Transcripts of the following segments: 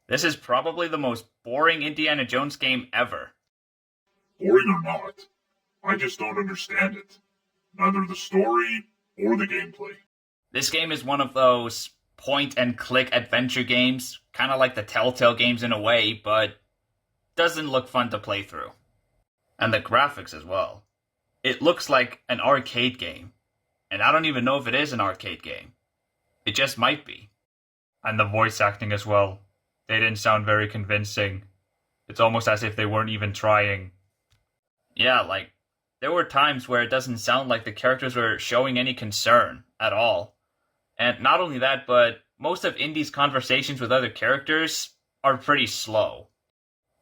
This is probably the most boring Indiana Jones game ever. Boring or not, I just don't understand it. Neither the story or the gameplay. This game is one of those point-and-click adventure games, kind of like the Telltale games in a way, but doesn't look fun to play through. And the graphics as well. It looks like an arcade game, and I don't even know if it is an arcade game. It just might be. And the voice acting as well. They didn't sound very convincing. It's almost as if they weren't even trying. Yeah, like, there were times where it doesn't sound like the characters were showing any concern at all. And not only that, but most of Indy's conversations with other characters are pretty slow.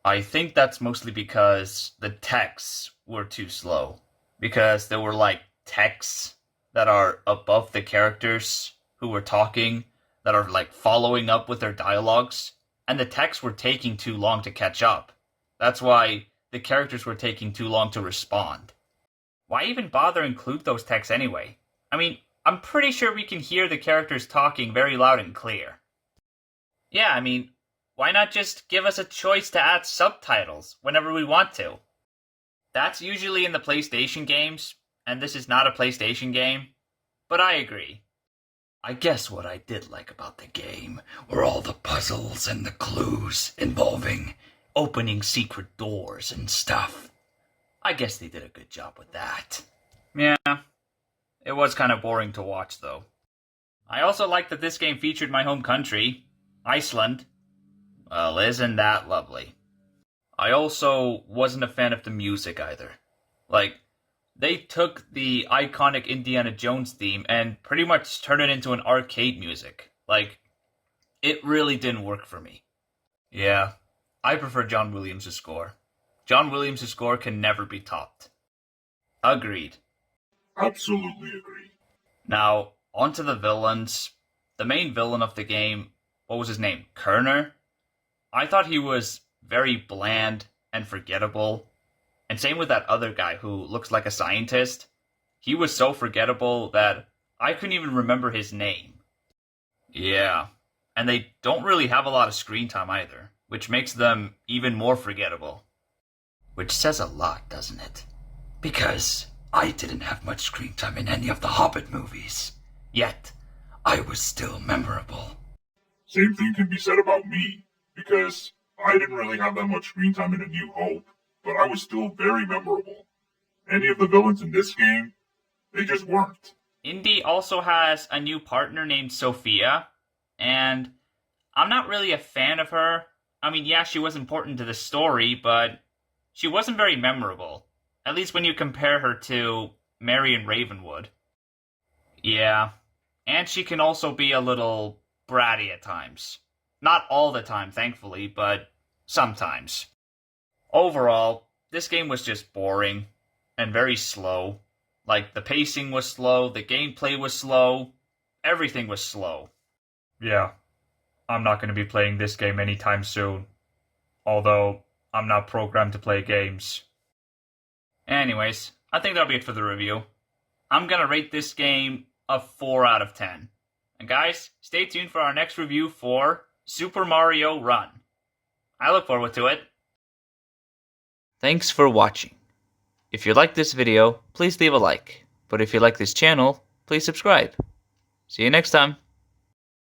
I think that's mostly because the texts were too slow. Because there were like texts that are above the characters who were talking, that are like following up with their dialogues, and the texts were taking too long to catch up. That's why the characters were taking too long to respond. Why even bother include those texts anyway? I mean, I'm pretty sure we can hear the characters talking very loud and clear. Yeah, I mean, why not just give us a choice to add subtitles whenever we want to? That's usually in the PlayStation games, and this is not a PlayStation game, but I agree. I guess what I did like about the game were all the puzzles and the clues involving opening secret doors and stuff. I guess they did a good job with that. Yeah, it was kind of boring to watch though. I also like that this game featured my home country, Iceland. Well, isn't that lovely? I also wasn't a fan of the music either. Like, they took the iconic Indiana Jones theme and pretty much turned it into an arcade music. Like, it really didn't work for me. Yeah, I prefer John Williams' score. John Williams' score can never be topped. Agreed. Absolutely agree. Now, on to the villains. The main villain of the game, what was his name? Kerner? I thought he was very bland and forgettable. And same with that other guy who looks like a scientist. He was so forgettable that I couldn't even remember his name. Yeah, and they don't really have a lot of screen time either, which makes them even more forgettable. Which says a lot, doesn't it? Because I didn't have much screen time in any of the Hobbit movies. Yet, I was still memorable. Same thing can be said about me, because I didn't really have that much screen time in A New Hope, but I was still very memorable. Any of the villains in this game, they just weren't. Indy also has a new partner named Sophia, and I'm not really a fan of her. I mean, yeah, she was important to the story, but she wasn't very memorable. At least when you compare her to Marion Ravenwood. Yeah, and she can also be a little bratty at times. Not all the time, thankfully, but sometimes. Overall, this game was just boring and very slow. Like, the pacing was slow, the gameplay was slow, everything was slow. Yeah, I'm not going to be playing this game anytime soon. Although, I'm not programmed to play games. Anyways, I think that'll be it for the review. I'm going to rate this game a 4 out of 10. And guys, stay tuned for our next review for Super Mario Run. I look forward to it. Thanks for watching. If you like this video, please leave a like. But if you like this channel, please subscribe. See you next time.